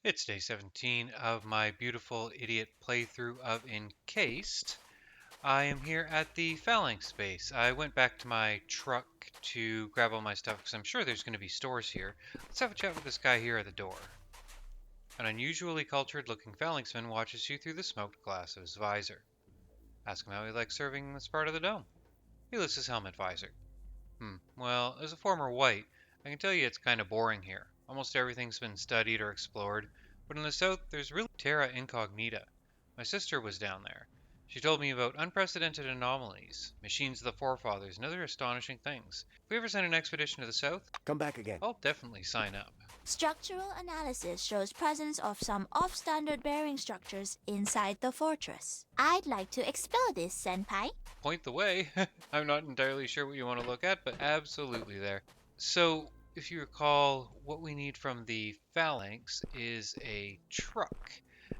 It's day 17 of my beautiful idiot playthrough of Encased. I am here at the Phalanx base. I went back to my truck to grab all my stuff because I'm sure there's going to be stores here. Let's have a chat with this guy here at the door. An unusually cultured looking Phalanxman watches you through the smoked glass of his visor. Ask him how he likes serving in this part of the dome. He lifts his helmet visor. Well, as a former white, I can tell you it's kind of boring here. Almost everything's been studied or explored, but in the south there's really terra incognita. My sister was down there. She told me about unprecedented anomalies, machines of the forefathers, and other astonishing things. If we ever send an expedition to the south, Come back again. I'll definitely sign up. Structural analysis shows presence of some off-standard bearing structures inside the fortress. I'd like to explore this, Senpai. Point the way. I'm not entirely sure what you want to look at, but absolutely there. So, if you recall, what we need from the Phalanx is a truck.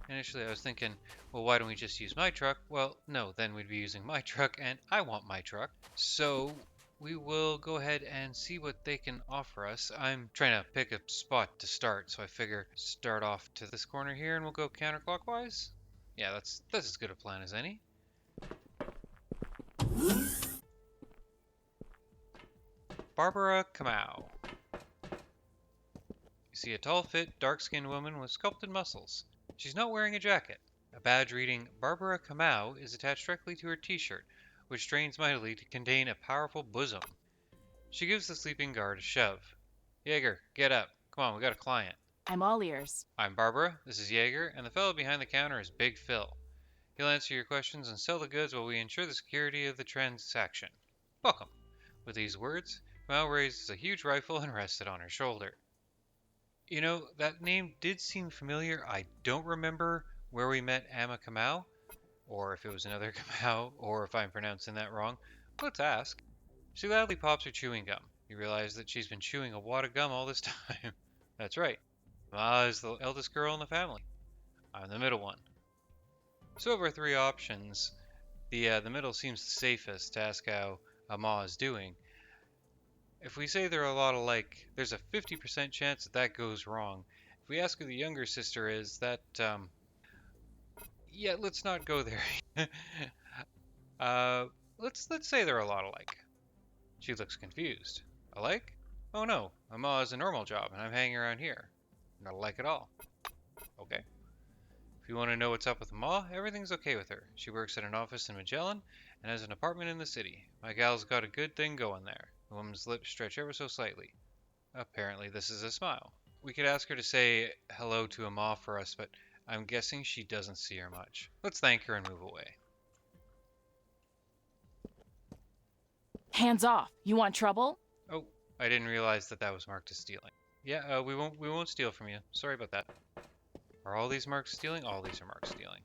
Initially, I was thinking, well, why don't we just use my truck? Well, no, then we'd be using my truck, and I want my truck. So, we will go ahead and see what they can offer us. I'm trying to pick a spot to start, so I figure start off to this corner here, and we'll go counterclockwise. Yeah, that's as good a plan as any. Barbara Kamau. You see a tall, fit, dark-skinned woman with sculpted muscles. She's not wearing a jacket. A badge reading Barbara Kamau is attached directly to her t-shirt, which strains mightily to contain a powerful bosom. She gives the sleeping guard a shove. Jaeger, get up. Come on, we got a client. I'm all ears. I'm Barbara, this is Jaeger, and the fellow behind the counter is Big Phil. He'll answer your questions and sell the goods while we ensure the security of the transaction. Welcome. With these words, Kamau raises a huge rifle and rests it on her shoulder. You know, that name did seem familiar. I don't remember where we met Amma Kamau, or if it was another Kamau, or if I'm pronouncing that wrong. Let's ask. She loudly pops her chewing gum. You realize that she's been chewing a wad of gum all this time. That's right. Ma is the eldest girl in the family. I'm the middle one. So of our three options, the middle seems the safest to ask how Ma is doing. If we say they're a lot alike, there's a 50% chance that goes wrong. If we ask who the younger sister is, yeah, let's not go there. Let's say they're a lot alike. She looks confused. Alike? Oh no, Mama has a normal job and I'm hanging around here. Not alike at all. Okay. If you want to know what's up with Ma, everything's okay with her. She works at an office in Magellan and has an apartment in the city. My gal's got a good thing going there. The woman's lips stretch ever so slightly. Apparently this is a smile. We could ask her to say hello to Ma for us, but I'm guessing she doesn't see her much. Let's thank her and move away. Hands off. You want trouble? Oh, I didn't realize that was marked as stealing. Yeah, we won't steal from you. Sorry about that. Are all these marked stealing? All these are marked stealing.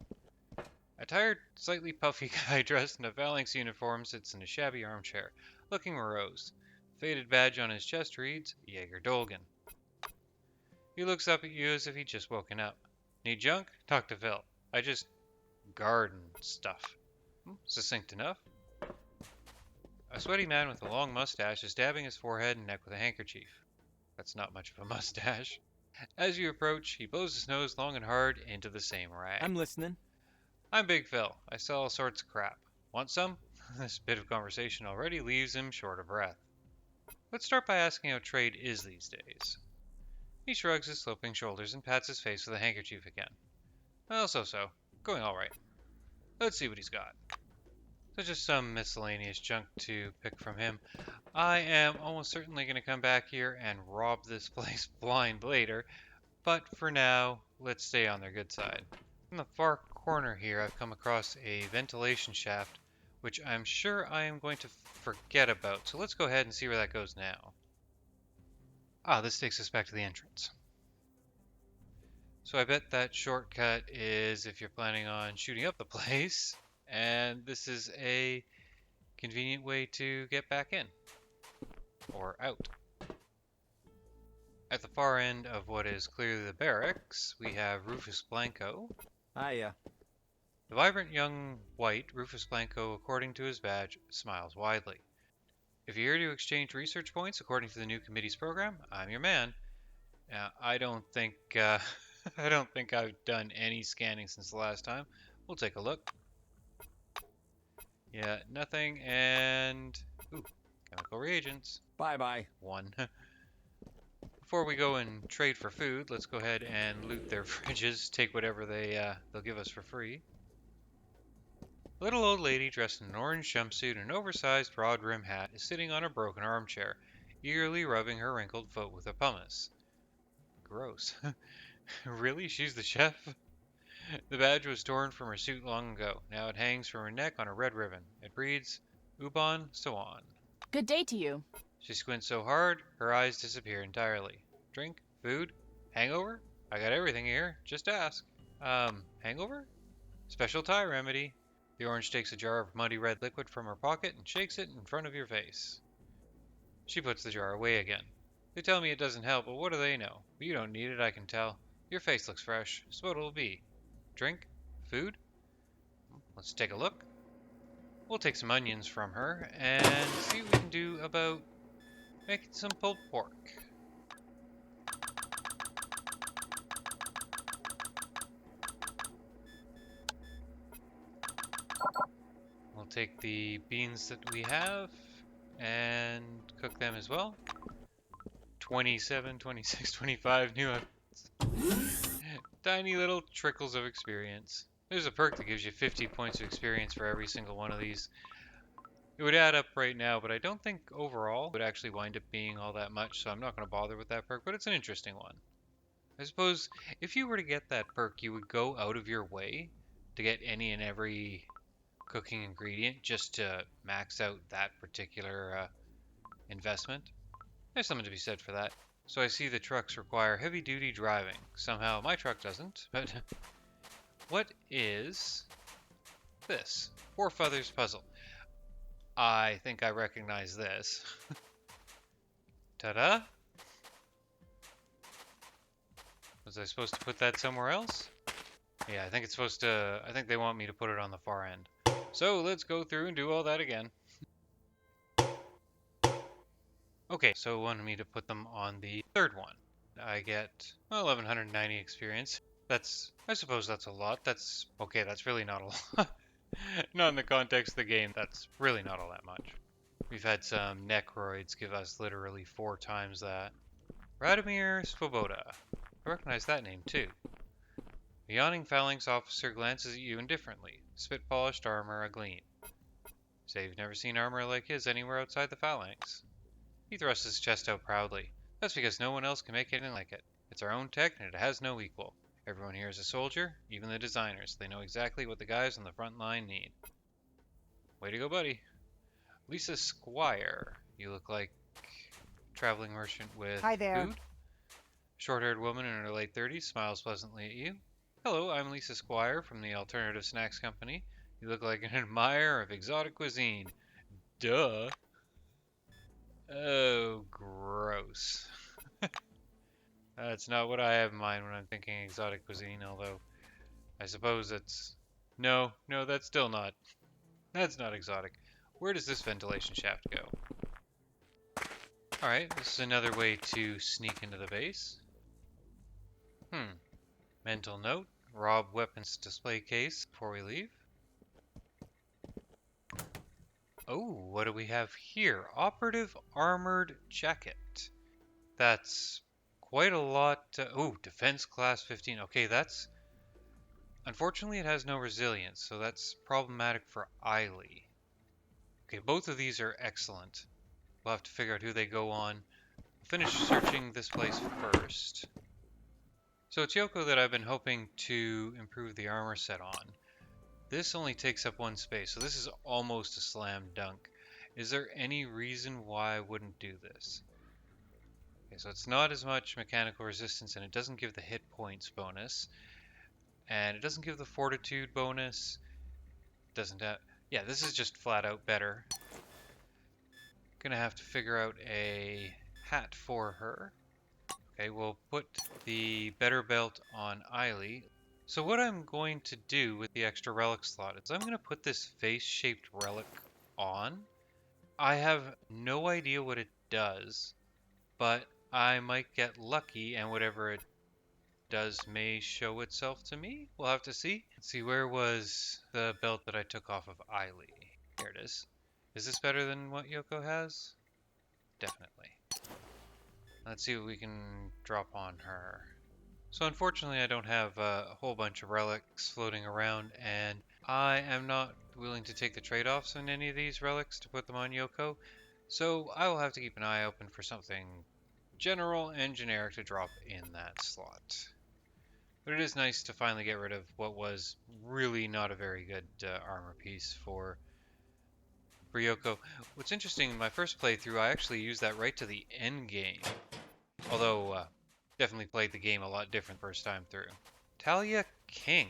A tired, slightly puffy guy dressed in a Phalanx uniform sits in a shabby armchair, looking morose. The faded badge on his chest reads, Jaeger Dolgan. He looks up at you as if he'd just woken up. Need junk? Talk to Phil. I just garden stuff. Succinct enough. A sweaty man with a long mustache is dabbing his forehead and neck with a handkerchief. That's not much of a mustache. As you approach, he blows his nose long and hard into the same rag. I'm listening. I'm Big Phil. I sell all sorts of crap. Want some? This bit of conversation already leaves him short of breath. Let's start by asking how trade is these days. He shrugs his sloping shoulders and pats his face with a handkerchief again. Well, so. Going all right. Let's see what he's got. So just some miscellaneous junk to pick from him. I am almost certainly going to come back here and rob this place blind later, but for now, let's stay on their good side. In the far corner here, I've come across a ventilation shaft, which I'm sure I am going to forget about, so let's go ahead and see where that goes now. Ah, this takes us back to the entrance. So I bet that shortcut is if you're planning on shooting up the place, and this is a convenient way to get back in. Or out. At the far end of what is clearly the barracks, we have Rufus Blanco. Hiya. The vibrant young white Rufus Blanco, according to his badge, smiles widely. If you're here to exchange research points according to the new committee's program, I'm your man. Now, I don't think I don't think I've done any scanning since the last time. We'll take a look. Yeah, nothing, and... Ooh, chemical reagents. Bye-bye. One. Before we go and trade for food, let's go ahead and loot their fridges, take whatever they'll give us for free. A little old lady dressed in an orange jumpsuit and an oversized broad-brimmed hat is sitting on a broken armchair, eagerly rubbing her wrinkled foot with a pumice. Gross. Really? She's the chef? The badge was torn from her suit long ago. Now it hangs from her neck on a red ribbon. It reads, Ubon Sawan. Good day to you. She squints so hard, her eyes disappear entirely. Drink? Food? Hangover? I got everything here. Just ask. Hangover? Special tie remedy. The orange takes a jar of muddy red liquid from her pocket and shakes it in front of your face. She puts the jar away again. They tell me it doesn't help, but what do they know? You don't need it, I can tell. Your face looks fresh, so what'll it be? Drink? Food? Let's take a look. We'll take some onions from her and see what we can do about making some pulled pork. We'll take the beans that we have and cook them as well. 27, 26, 25 new tiny little trickles of experience. There's a perk that gives you 50 points of experience for every single one of these. It would add up right now, but I don't think overall it would actually wind up being all that much, so I'm not going to bother with that perk, but it's an interesting one. I suppose if you were to get that perk, you would go out of your way to get any and every cooking ingredient just to max out that particular investment. There's something to be said for that. So I see the trucks require heavy-duty driving. Somehow my truck doesn't, but what is this? Forefather's Puzzle. I think I recognize this. Ta-da! Was I supposed to put that somewhere else? Yeah, I think it's supposed to... I think they want me to put it on the far end. So let's go through and do all that again. Okay, so it wanted me to put them on the third one. I get 1190 experience. I suppose that's a lot. That's really not a lot. Not in the context of the game, that's really not all that much. We've had some Necroids give us literally 4 times that. Radomir Svoboda. I recognize that name too. A yawning Phalanx officer glances at you indifferently, spit-polished armor agleam. Say you've never seen armor like his anywhere outside the Phalanx. He thrusts his chest out proudly. That's because no one else can make anything like it. It's our own tech and it has no equal. Everyone here is a soldier, even the designers. They know exactly what the guys on the front line need. Way to go, buddy. Lisa Squire. You look like a traveling merchant with Hi there. food? Short-haired woman in her late 30s smiles pleasantly at you. Hello, I'm Lisa Squire from the Alternative Snacks Company. You look like an admirer of exotic cuisine. Duh. Oh, gross. That's not what I have in mind when I'm thinking exotic cuisine, although I suppose it's... No, that's still not. That's not exotic. Where does this ventilation shaft go? Alright, this is another way to sneak into the base. Mental note, rob weapons display case before we leave. Oh, what do we have here? Operative armored jacket. That's quite a lot. Oh, defense class 15. Okay, that's... Unfortunately, it has no resilience, so that's problematic for Eiley. Okay, both of these are excellent. We'll have to figure out who they go on. I'll finish searching this place first. So it's Yoko that I've been hoping to improve the armor set on. This only takes up 1 space, so this is almost a slam dunk. Is there any reason why I wouldn't do this? Okay, so it's not as much mechanical resistance, and it doesn't give the hit points bonus. And it doesn't give the fortitude bonus. It doesn't have... Yeah, this is just flat out better. Gonna have to figure out a hat for her. Okay, we'll put the better belt on Eiley. So what I'm going to do with the extra relic slot is I'm going to put this face-shaped relic on. I have no idea what it does, but I might get lucky and whatever it may show itself to me. We'll have to see. Let's see, where was the belt that I took off of Eiley? Here it is. Is this better than what Yoko has? Definitely. Let's see what we can drop on her. So unfortunately I don't have a whole bunch of relics floating around, and I am not willing to take the trade-offs on any of these relics to put them on Yoko, so I will have to keep an eye open for something general and generic to drop in that slot. But it is nice to finally get rid of what was really not a very good armor piece for Yoko. What's interesting, in my first playthrough, I actually used that right to the end game. Although, definitely played the game a lot different first time through. Talia King.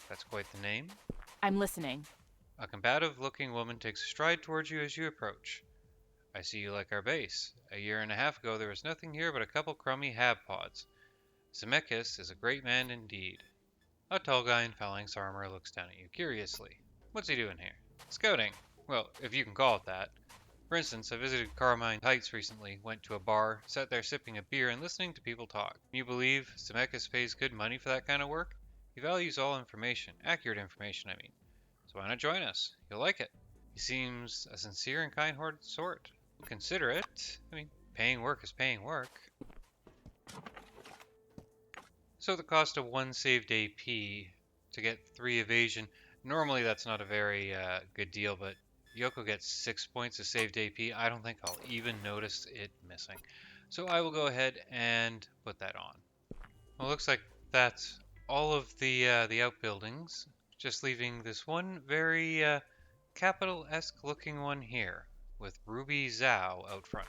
That's quite the name. I'm listening. A combative-looking woman takes a stride towards you as you approach. I see you like our base. A year and a half ago, there was nothing here but a couple crummy hab pods. Zemeckis is a great man indeed. A tall guy in Phalanx armor looks down at you curiously. What's he doing here? Scouting. Well, if you can call it that. For instance, I visited Carmine Heights recently, went to a bar, sat there sipping a beer and listening to people talk. Can you believe Zemeckis pays good money for that kind of work? He values all information, accurate information, I mean. So why not join us? You'll like it. He seems a sincere and kind-hearted sort. Consider it. I mean, paying work is paying work. So the cost of 1 saved AP to get 3 evasion. Normally that's not a very good deal, but Yoko gets 6 points of saved AP. I don't think I'll even notice it missing. So I will go ahead and put that on. Well, looks like that's all of the outbuildings. Just leaving this one very capital-esque looking one here, with Ruby Zhao out front.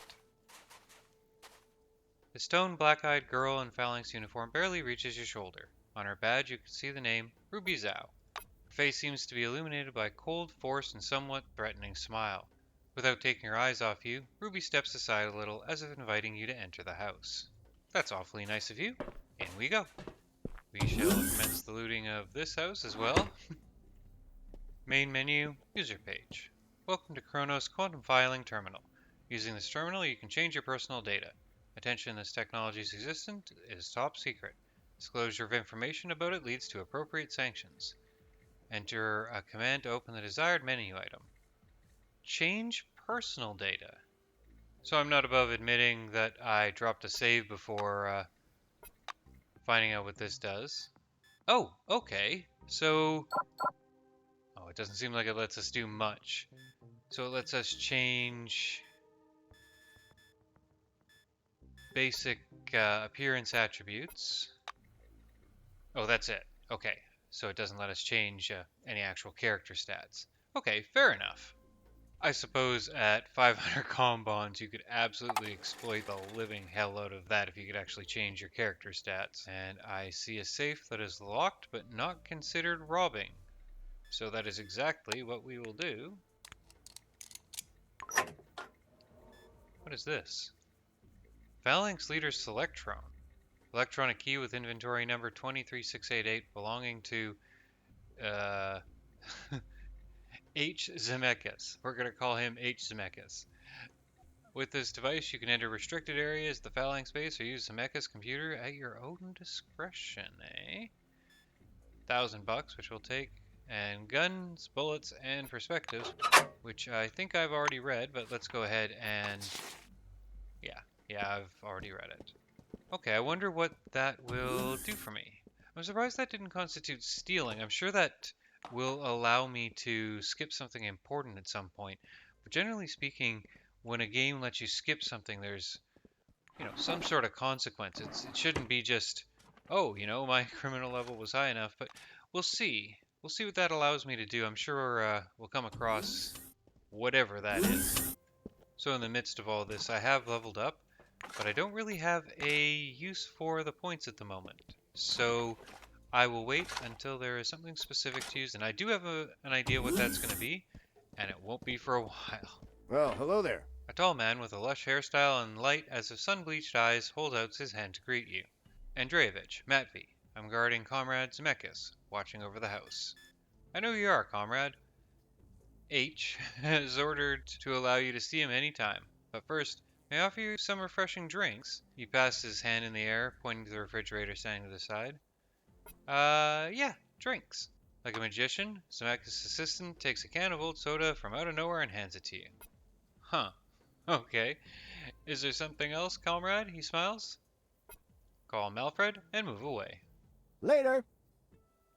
The stone black-eyed girl in Phalanx uniform barely reaches your shoulder. On her badge you can see the name Ruby Zhao. Her face seems to be illuminated by a cold, forced, and somewhat threatening smile. Without taking her eyes off you, Ruby steps aside a little as if inviting you to enter the house. That's awfully nice of you. In we go. We shall commence the looting of this house as well. Main menu, user page. Welcome to Kronos Quantum Filing Terminal. Using this terminal you can change your personal data. Attention, this technology's existence is top secret. Disclosure of information about it leads to appropriate sanctions. Enter a command to open the desired menu item. Change personal data. So I'm not above admitting that I dropped a save before finding out what this does. Oh, okay. So... oh, it doesn't seem like it lets us do much. So it lets us change basic appearance attributes. Oh, that's it. Okay, so it doesn't let us change any actual character stats. Okay, fair enough. I suppose at 500 comm bonds you could absolutely exploit the living hell out of that if you could actually change your character stats. And I see a safe that is locked but not considered robbing. So that is exactly what we will do. What is this? Phalanx Leader Selectron. Electronic key with inventory number 23688 belonging to H. Zemeckis. We're going to call him H. Zemeckis. With this device, you can enter restricted areas, the Phalanx base, or use Zemeckis' computer at your own discretion, eh? $1,000, which we'll take, and guns, bullets, and perspectives, which I think I've already read, but let's go ahead and... Yeah, I've already read it. Okay, I wonder what that will do for me. I'm surprised that didn't constitute stealing. I'm sure that will allow me to skip something important at some point. But generally speaking, when a game lets you skip something, there's, some sort of consequence. It shouldn't be just, oh, my criminal level was high enough. But we'll see. We'll see what that allows me to do. I'm sure we'll come across whatever that is. So in the midst of all this, I have leveled up, but I don't really have a use for the points at the moment. So I will wait until there is something specific to use, and I do have an idea what that's going to be, and it won't be for a while. Well, hello there. A tall man with a lush hairstyle and light as of sun-bleached eyes holds out his hand to greet you. Andreevich, Matvey, I'm guarding Comrade Zemeckis, watching over the house. I know who you are, Comrade. H has ordered to allow you to see him any time, but first, May I offer you some refreshing drinks? He passes his hand in the air, pointing to the refrigerator standing to the side. Yeah, drinks. Like a magician, Zemeckis' assistant takes a can of old soda from out of nowhere and hands it to you. Huh. Okay. Is there something else, comrade? He smiles. Call him Alfred and move away. Later.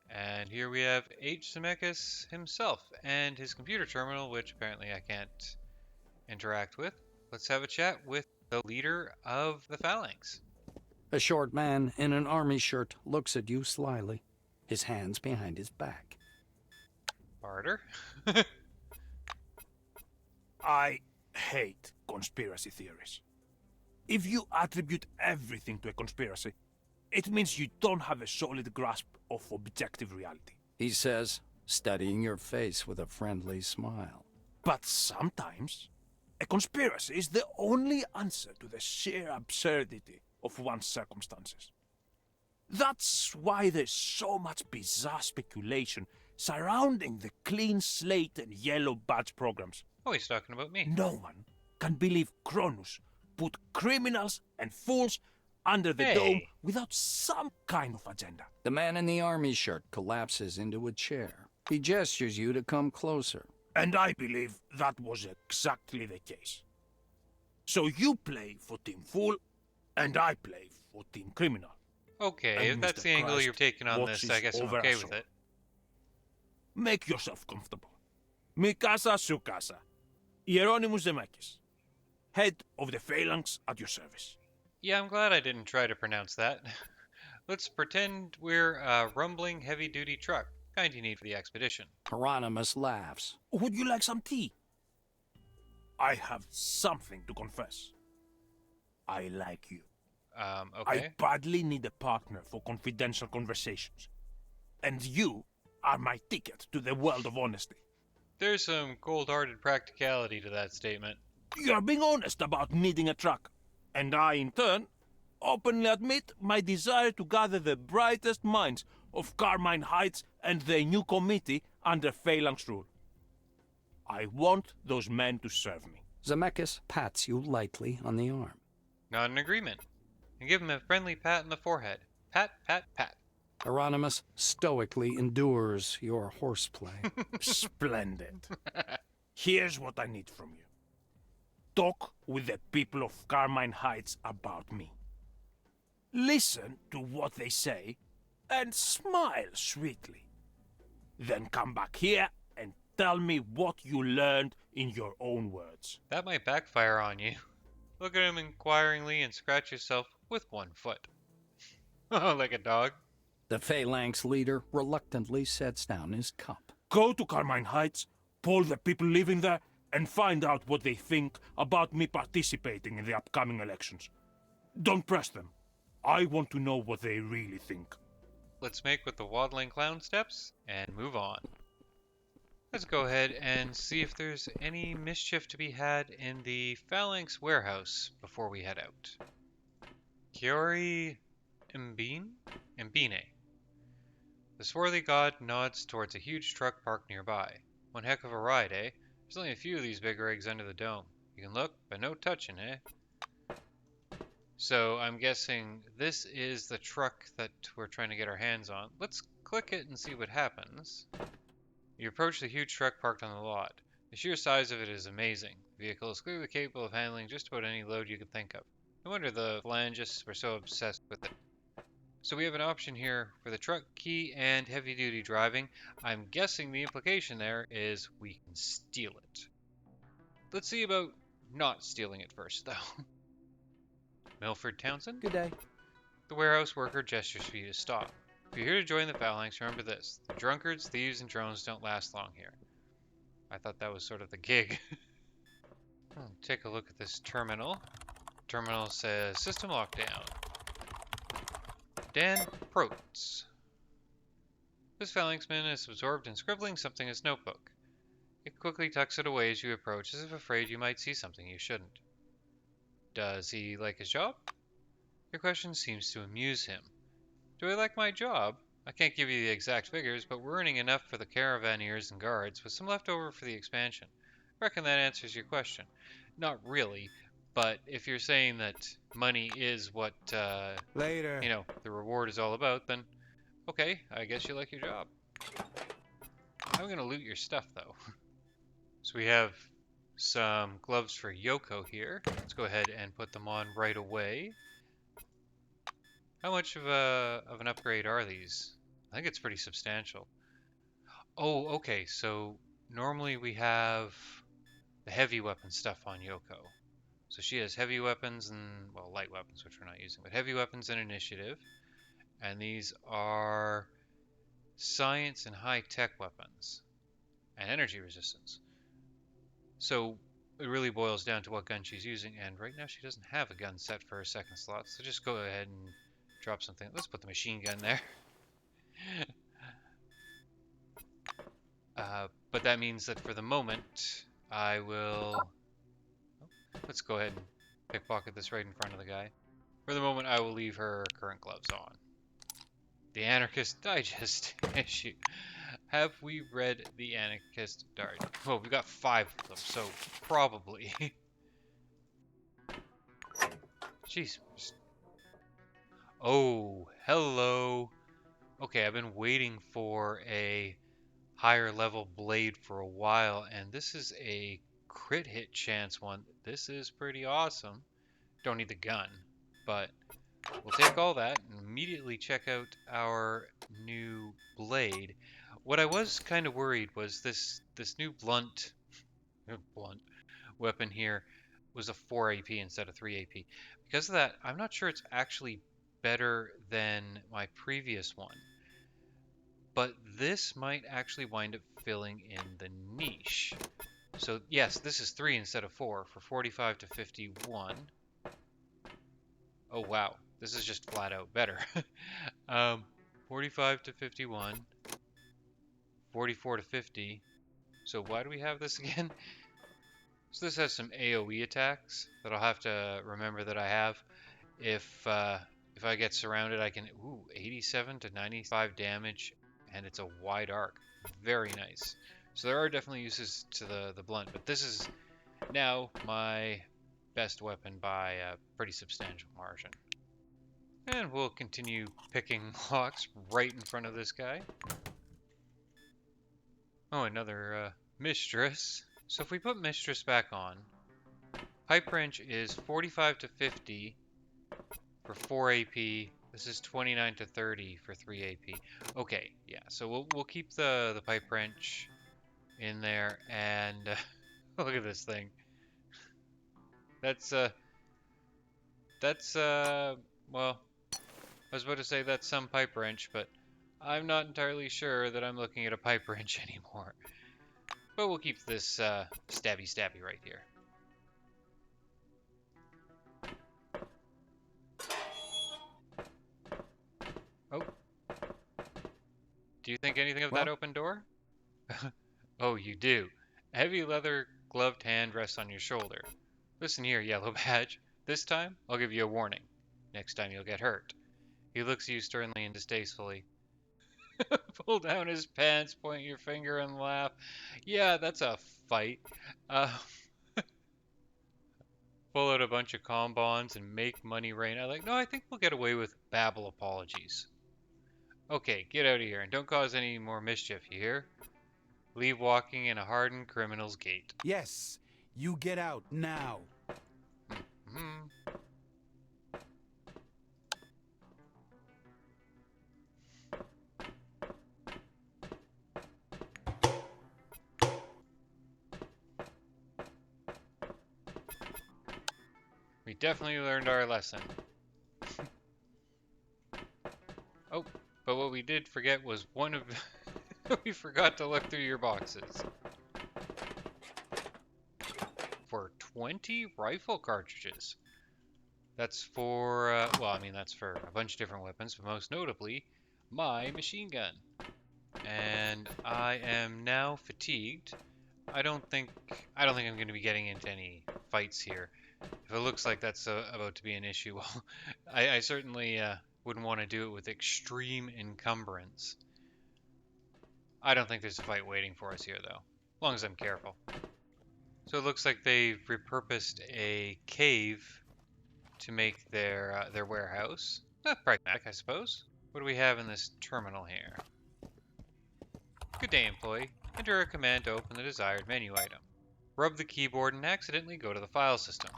And here we have H. Zemeckis himself and his computer terminal, which apparently I can't interact with. Let's have a chat with the leader of the Phalanx. A short man in an army shirt looks at you slyly, his hands behind his back. Barter. I hate conspiracy theories. If you attribute everything to a conspiracy, it means you don't have a solid grasp of objective reality. He says, studying your face with a friendly smile. But sometimes, a conspiracy is the only answer to the sheer absurdity of one's circumstances. That's why there's so much bizarre speculation surrounding the clean slate and yellow badge programs. Oh, he's talking about me. No one can believe Cronus put criminals and fools under the Hey. dome without some kind of agenda. The man in the army shirt collapses into a chair. He gestures you to come closer. And I believe that was exactly the case. So you play for Team Fool, and I play for Team Criminal. Okay, if And that's Mr. the angle Christ you're taking on this, watches I guess I'm over okay us with all. it. Make yourself comfortable. Mikasa Sukasa, Hieronymus Zemeckis, head of the Phalanx at your service. Yeah, I'm glad I didn't try to pronounce that. Let's pretend we're a rumbling heavy-duty truck, kind you need for the expedition. Hieronymus laughs. Would you like some tea? I have something to confess. I like you. Okay. I badly need a partner for confidential conversations. And you are my ticket to the world of honesty. There's some cold-hearted practicality to that statement. You're being honest about needing a truck. And I, in turn, openly admit my desire to gather the brightest minds of Carmine Heights and the new committee under Phalanx rule. I want those men to serve me. Zemeckis pats you lightly on the arm. Not an agreement. And give him a friendly pat on the forehead. Pat, pat, pat. Hieronymus stoically endures your horseplay. Splendid. Here's what I need from you. Talk with the people of Carmine Heights about me. Listen to what they say and smile sweetly. Then come back here and tell me what you learned in your own words. That might backfire on you. Look at him inquiringly and scratch yourself with one foot. Oh, like a dog. The Phalanx leader reluctantly sets down his cup. Go to Carmine Heights, poll the people living there, and find out what they think about me participating in the upcoming elections. Don't press them. I want to know what they really think. Let's make with the waddling clown steps and move on. Let's go ahead and see if there's any mischief to be had in the Phalanx warehouse before we head out. Kiori Mbine. The swarthy god nods towards a huge truck parked nearby. One heck of a ride, eh? There's only a few of these big rigs under the dome. You can look, but no touching, eh? So I'm guessing this is the truck that we're trying to get our hands on. Let's click it and see what happens. You approach the huge truck parked on the lot. The sheer size of it is amazing. The vehicle is clearly capable of handling just about any load you could think of. No wonder the phalangists were so obsessed with it. So we have an option here for the truck key and heavy duty driving. I'm guessing the implication there is we can steal it. Let's see about not stealing it first though. Milford Townsend? Good day. The warehouse worker gestures for you to stop. If you're here to join the Phalanx, remember this. The drunkards, thieves, and drones don't last long here. I thought that was sort of the gig. Take a look at this terminal. Terminal says system lockdown. Dan Protes. This Phalanxman is absorbed in scribbling something in his notebook. He quickly tucks it away as you approach, as if afraid you might see something you shouldn't. Does he like his job? Your question seems to amuse him. Do I like my job? I can't give you the exact figures, but we're earning enough for the caravaneers and guards, with some left over for the expansion. I reckon that answers your question. Not really. But if you're saying that money is what, Later. the reward is all about, then okay, I guess you like your job. I'm gonna loot your stuff, though. So we have some gloves for Yoko here. Let's go ahead and put them on right away. How much of an upgrade are these? I think it's pretty substantial. Oh, okay, so normally we have the heavy weapon stuff on Yoko. So she has heavy weapons and, well, light weapons, which we're not using, but heavy weapons and initiative. And these are science and high-tech weapons and energy resistance. So it really boils down to what gun she's using, and right now she doesn't have a gun set for her second slot, so just go ahead and drop something. Let's put the machine gun there. But that means that for the moment, I will... Let's go ahead and pickpocket this right in front of the guy. For the moment, I will leave her current gloves on. The Anarchist Digest issue. Have we read the Anarchist Digest? Well, we've got 5 of them, so probably. Jeez. Oh, hello. Okay, I've been waiting for a higher level blade for a while, and this is a crit hit chance one. This is pretty awesome. Don't need the gun, but we'll take all that and immediately check out our new blade. What I was kind of worried was this new blunt weapon here was a 4 AP instead of 3 AP. Because of that, I'm not sure it's actually better than my previous one. But this might actually wind up filling in the niche. So yes, this is 3 instead of 4 for 45 to 51. Oh wow, this is just flat out better. 45 to 51, 44 to 50. So why do we have this again? So this has some AoE attacks that I'll have to remember that I have. If I get surrounded, I can 87 to 95 damage, and it's a wide arc. Very nice. So there are definitely uses to the blunt, but this is now my best weapon by a pretty substantial margin. And we'll continue picking locks right in front of this guy. Oh, another Mistress. So if we put Mistress back on, Pipe Wrench is 45 to 50 for 4 AP. This is 29 to 30 for 3 AP. Okay, yeah, so we'll keep the Pipe Wrench in there, and look at this thing. That's well, I was about to say that's some pipe wrench, but I'm not entirely sure that I'm looking at a pipe wrench anymore. But we'll keep this stabby right here. Oh. Do you think anything of that open door? Oh, you do. A heavy leather gloved hand rests on your shoulder. Listen here, Yellow Badge. This time, I'll give you a warning. Next time you'll get hurt. He looks at you sternly and distastefully. Pull down his pants, point your finger, and laugh. Yeah, that's a fight. Pull out a bunch of bonds and make money rain. No, I think we'll get away with babble apologies. Okay, get out of here and don't cause any more mischief, you hear? Leave walking in a hardened criminal's gait. Yes, you get out now. Mm-hmm. We definitely learned our lesson. Oh, but what we did forget was one of... we forgot to look through your boxes. For 20 rifle cartridges. That's for, well, I mean, that's for a bunch of different weapons, but most notably, my machine gun. And I am now fatigued. I don't think I'm going to be getting into any fights here. If it looks like that's about to be an issue, well, I certainly wouldn't want to do it with extreme encumbrance. I don't think there's a fight waiting for us here, though, as long as I'm careful. So it looks like they've repurposed a cave to make their warehouse. Pragmatic, I suppose. What do we have in this terminal here? Good day, employee. Enter a command to open the desired menu item. Rub the keyboard and accidentally go to the file system.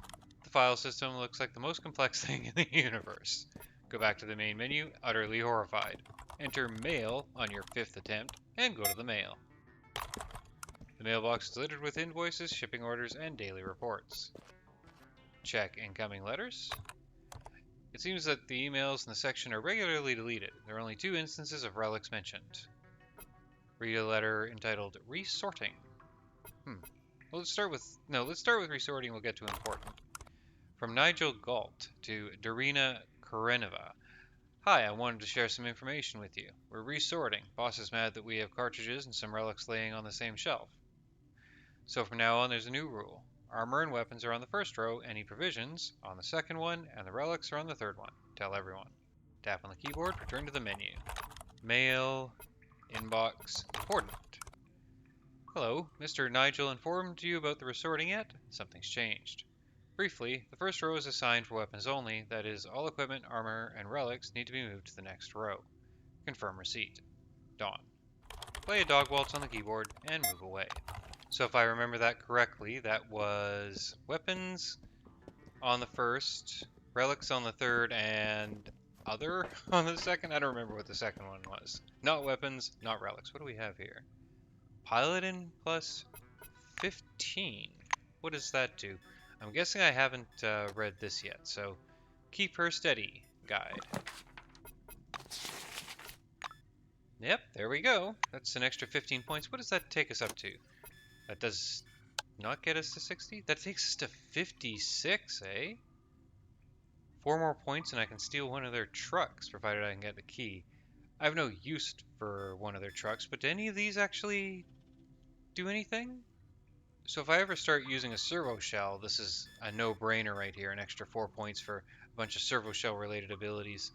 The file system looks like the most complex thing in the universe. Go back to the main menu, utterly horrified. Enter mail on your 5th attempt, and go to the mail. The mailbox is littered with invoices, shipping orders, and daily reports. Check incoming letters. It seems that the emails in the section are regularly deleted. There are only 2 instances of relics mentioned. Read a letter entitled Resorting. Well, let's start with resorting. We'll get to important. From Nigel Galt to Darina Karenova. Hi, I wanted to share some information with you. We're resorting. Boss is mad that we have cartridges and some relics laying on the same shelf. So from now on, there's a new rule. Armor and weapons are on the first row, any provisions on the second one, and the relics are on the third one. Tell everyone. Tap on the keyboard, return to the menu. Mail, inbox, important. Hello, Mr. Nigel informed you about the resorting yet? Something's changed. Briefly, the first row is assigned for weapons only, that is, all equipment, armor, and relics need to be moved to the next row. Confirm receipt. Dawn. Play a dog waltz on the keyboard and move away. So if I remember that correctly, that was weapons on the first, relics on the third, and other on the second? I don't remember what the second one was. Not weapons, not relics. What do we have here? Piloting plus 15. What does that do? I'm guessing I haven't read this yet, so keep her steady, guide. Yep, there we go. That's an extra 15 points. What does that take us up to? That does not get us to 60? That takes us to 56, eh? 4 more points and I can steal one of their trucks, provided I can get the key. I have no use for one of their trucks, but do any of these actually do anything? So if I ever start using a servo shell, this is a no-brainer right here, an extra 4 points for a bunch of servo shell related abilities.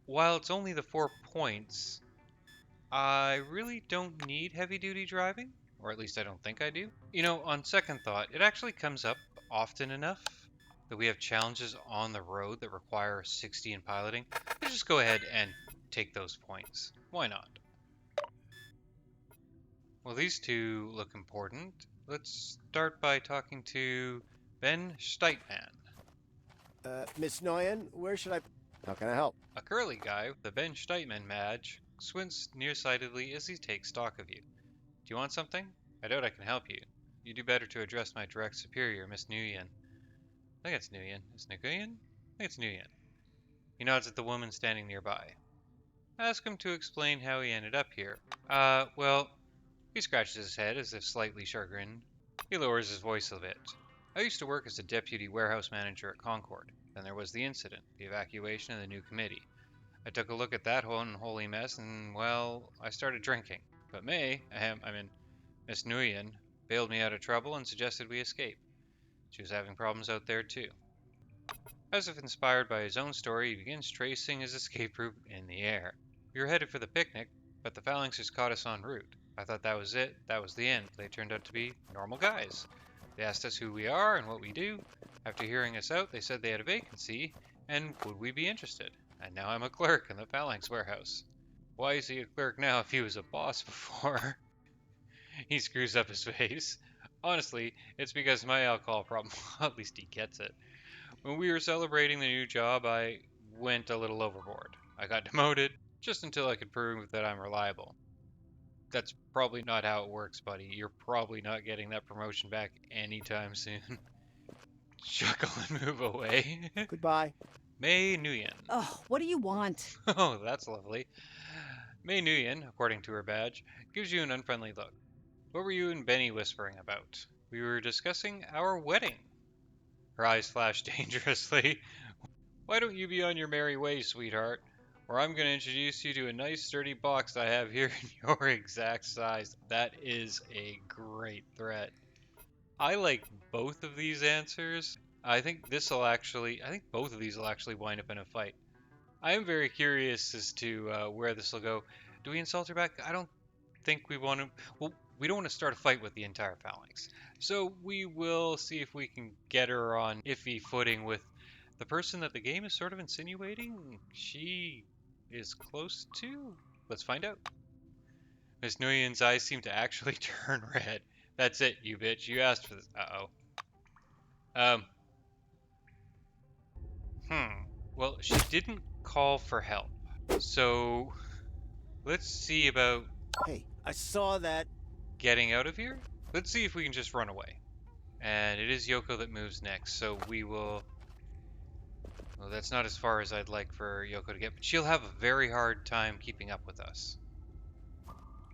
While it's only the 4 points, I really don't need heavy-duty driving. Or at least I don't think I do. You know, on second thought, it actually comes up often enough that we have challenges on the road that require 60 in piloting. Let's just go ahead and take those points. Why not? Well, these two look important. Let's start by talking to Ben Steitman. Miss Nguyen, where should I... How can I help? A curly guy with the Ben Steitman badge squints nearsightedly as he takes stock of you. Do you want something? I doubt I can help you. You do better to address my direct superior, Miss Nguyen. I think it's Nguyen. Is it Nguyen? I think it's Nguyen. He nods at the woman standing nearby. Ask him to explain how he ended up here. Well, he scratches his head as if slightly chagrined. He lowers his voice a bit. I used to work as a deputy warehouse manager at Concord. Then there was the incident, the evacuation, and the new committee. I took a look at that unholy mess and, well, I started drinking. But Miss Nguyen bailed me out of trouble and suggested we escape. She was having problems out there too. As if inspired by his own story, he begins tracing his escape route in the air. We were headed for the picnic, but the Phalanxers caught us en route. I thought that was it, that was the end. They turned out to be normal guys. They asked us who we are and what we do. After hearing us out, they said they had a vacancy, and would we be interested? And now I'm a clerk in the Phalanx warehouse. Why is he a clerk now if he was a boss before? He screws up his face. Honestly, it's because of my alcohol problem. At least he gets it. When we were celebrating the new job, I went a little overboard. I got demoted, just until I could prove that I'm reliable. That's probably not how it works, buddy. You're probably not getting that promotion back anytime soon. Chuckle and move away. Goodbye. Mei Nguyen. Oh, what do you want? Oh, that's lovely. Mei Nguyen, according to her badge, gives you an unfriendly look. What were you and Benny whispering about? We were discussing our wedding. Her eyes flash dangerously. Why don't you be on your merry way, sweetheart? Or I'm going to introduce you to a nice sturdy box I have here in your exact size. That is a great threat. I like both of these answers. I think both of these will actually wind up in a fight. I am very curious as to where this will go. Do we insult her back? I don't think we want to... Well, we don't want to start a fight with the entire Phalanx. So we will see if we can get her on iffy footing with the person that the game is sort of insinuating she is close to. Let's find out. Miss Nguyen's eyes seem to actually turn red. That's it, you bitch. You asked for this. Uh-oh. Well, she didn't call for help. So, let's see about Hey, I saw that. getting out of here. Let's see if we can just run away. And it is Yoko that moves next, so we will... Well, that's not as far as I'd like for Yoko to get, but she'll have a very hard time keeping up with us.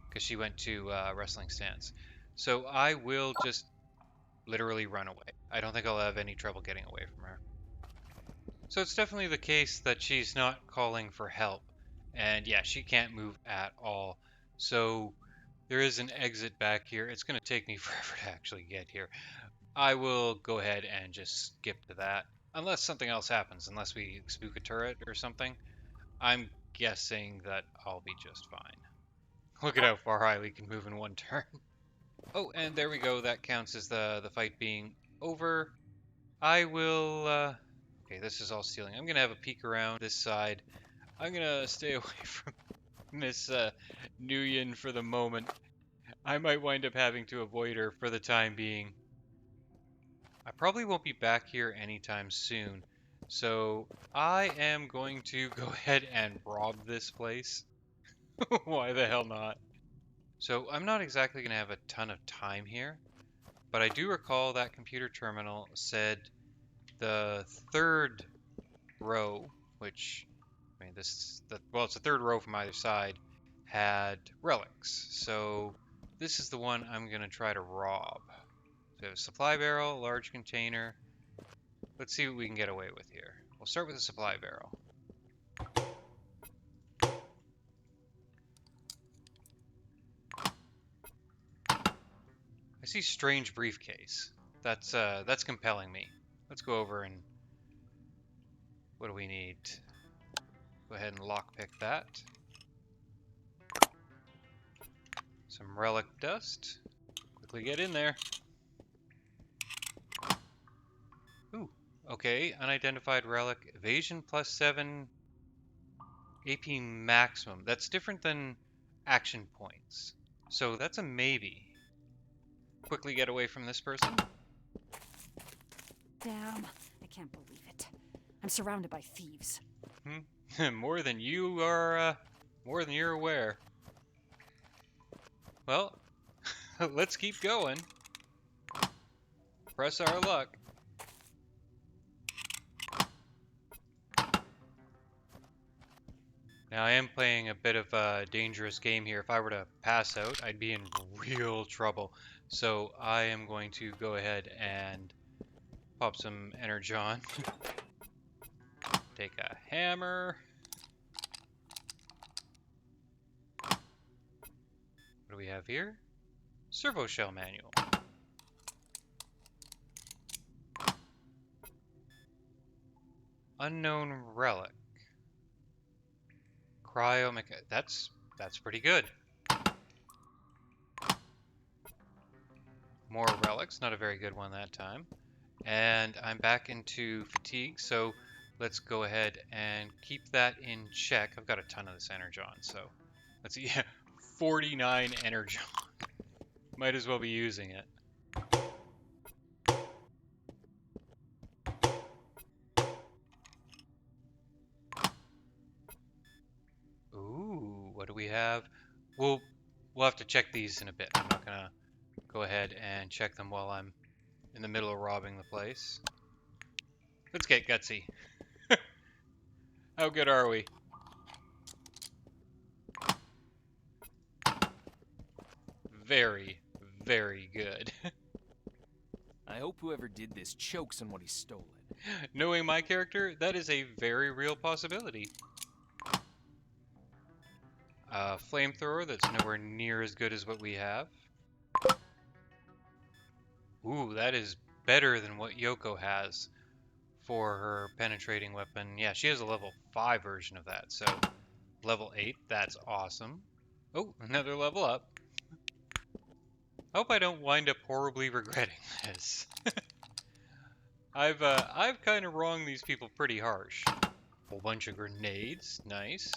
Because she went to wrestling stance. So I will just literally run away. I don't think I'll have any trouble getting away from her. So it's definitely the case that she's not calling for help. And yeah, she can't move at all. So there is an exit back here. It's going to take me forever to actually get here. I will go ahead and just skip to that. Unless something else happens. Unless we spook a turret or something. I'm guessing that I'll be just fine. Look at how far high we can move in one turn. Oh, and there we go. That counts as the fight being over. I will... Okay, this is all stealing. I'm going to have a peek around this side. I'm going to stay away from Miss Nguyen for the moment. I might wind up having to avoid her for the time being. I probably won't be back here anytime soon. So I am going to go ahead and rob this place. Why the hell not? So I'm not exactly going to have a ton of time here. But I do recall that computer terminal said the third row, which, I mean, well, it's the third row from either side, had relics. So this is the one I'm going to try to rob. So we have a supply barrel, large container. Let's see what we can get away with here. We'll start with the supply barrel. I see strange briefcase. That's compelling me. Let's go over and what do we need? Go ahead and lockpick that. Some relic dust. Quickly get in there. Ooh, okay. Unidentified relic. Evasion +7. AP maximum. That's different than action points. So that's a maybe. Quickly get away from this person. Damn, I can't believe it. I'm surrounded by thieves. More than you are, more than you're aware. Well, let's keep going. Press our luck. Now I am playing a bit of a dangerous game here. If I were to pass out, I'd be in real trouble. So I am going to go ahead and pop some energon. Take a hammer. What do we have here? Servo shell manual. Unknown relic. That's pretty good. More relics, not a very good one that time. And I'm back into fatigue, so let's go ahead and keep that in check. I've got a ton of this energon, so let's see. 49 energon. Might as well be using it. Ooh, what do we have? We'll have to check these in a bit. I'm not gonna go ahead and check them while I'm in the middle of robbing the place. Let's get gutsy. How good are we? Very, very good. I hope whoever did this chokes on what he stolen. Knowing my character, that is a very real possibility. A flamethrower that's nowhere near as good as what we have. Ooh, that is better than what Yoko has for her penetrating weapon. Yeah, she has a level 5 version of that, so level 8, that's awesome. Oh, another level up. I hope I don't wind up horribly regretting this. I've kind of wronged these people pretty harsh. Whole bunch of grenades, nice.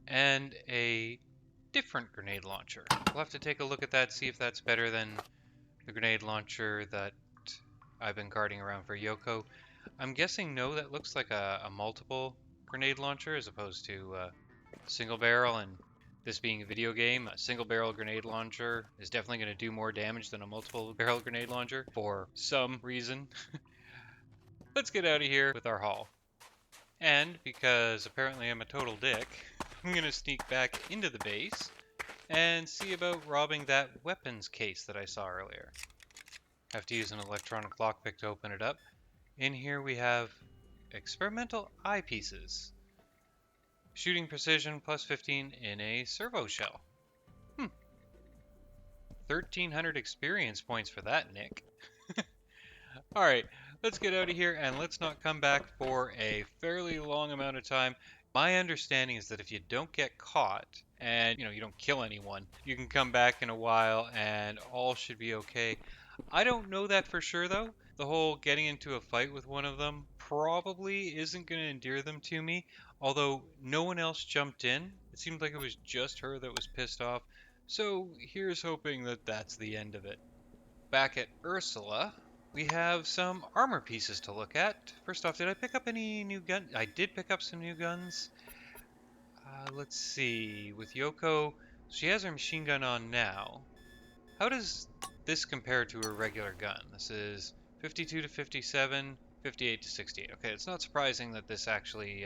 And a different grenade launcher. We'll have to take a look at that, see if that's better than the grenade launcher that I've been carting around for Yoko. I'm guessing no, that looks like a multiple grenade launcher as opposed to single barrel, and this being a video game, a single barrel grenade launcher is definitely going to do more damage than a multiple barrel grenade launcher for some reason. Let's get out of here with our haul. And because apparently I'm a total dick, I'm going to sneak back into the base and see about robbing that weapons case that I saw earlier. Have to use an electronic lockpick to open it up. In here we have experimental eyepieces. Shooting precision plus 15 in a servo shell. 1,300 experience points for that, Nick. Alright, let's get out of here and let's not come back for a fairly long amount of time. My understanding is that if you don't get caught and you don't kill anyone, you can come back in a while and all should be okay. I don't know that for sure though. The whole getting into a fight with one of them probably isn't going to endear them to me, although no one else jumped in. It seemed like it was just her that was pissed off, so here's hoping that that's the end of it. Back at Ursula, we have some armor pieces to look at. First off, did I pick up any new guns? I did pick up some new guns. Let's see. With Yoko, she has her machine gun on now. How does this compare to her regular gun? This is 52 to 57, 58 to 68. Okay, it's not surprising that this actually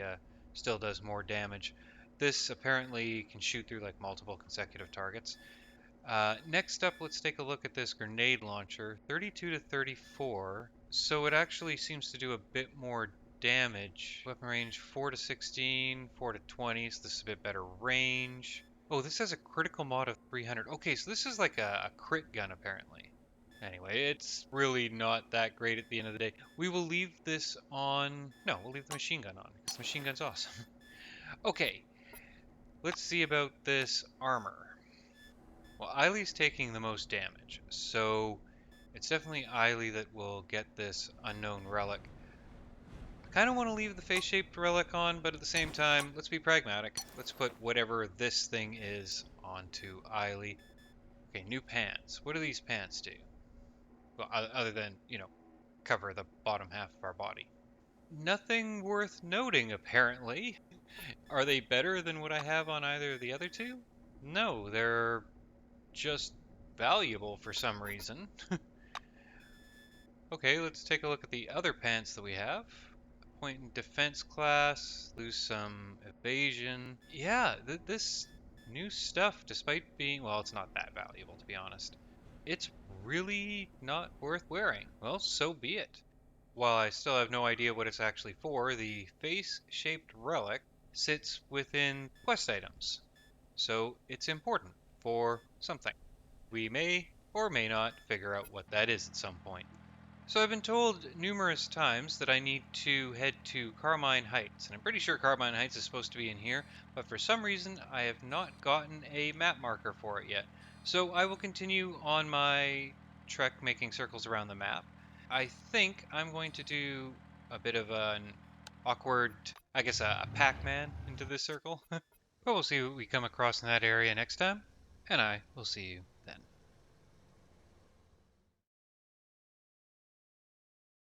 still does more damage. This apparently can shoot through like multiple consecutive targets. Next up, let's take a look at this grenade launcher. 32 to 34. So it actually seems to do a bit more damage. Weapon range 4 to 16, 4 to 20, so this is a bit better range. Oh, this has a critical mod of 300. Okay, so this is like a crit gun apparently. Anyway, it's really not that great at the end of the day. We will leave this on... No, we'll leave the machine gun on, because the machine gun's awesome. Okay, let's see about this armor. Well, Eiley's taking the most damage, so it's definitely Eiley that will get this unknown relic. I kind of want to leave the face-shaped relic on, but at the same time, let's be pragmatic. Let's put whatever this thing is onto Eiley. Okay, new pants. What do these pants do? Well, other than, cover the bottom half of our body. Nothing worth noting, apparently. Are they better than what I have on either of the other two? No, they're just valuable for some reason. Okay, let's take a look at the other pants that we have. Point in defense class, lose some evasion. Yeah, this new stuff, despite being, well, it's not that valuable to be honest. It's really not worth wearing. Well, so be it. While I still have no idea what it's actually for, the face-shaped relic sits within quest items. So it's important for something. We may or may not figure out what that is at some point. So I've been told numerous times that I need to head to Carmine Heights, and I'm pretty sure Carmine Heights is supposed to be in here, but for some reason I have not gotten a map marker for it yet. So I will continue on my trek making circles around the map. I think I'm going to do a bit of an awkward, I guess a Pac-Man into this circle. But we'll see what we come across in that area next time, and I will see you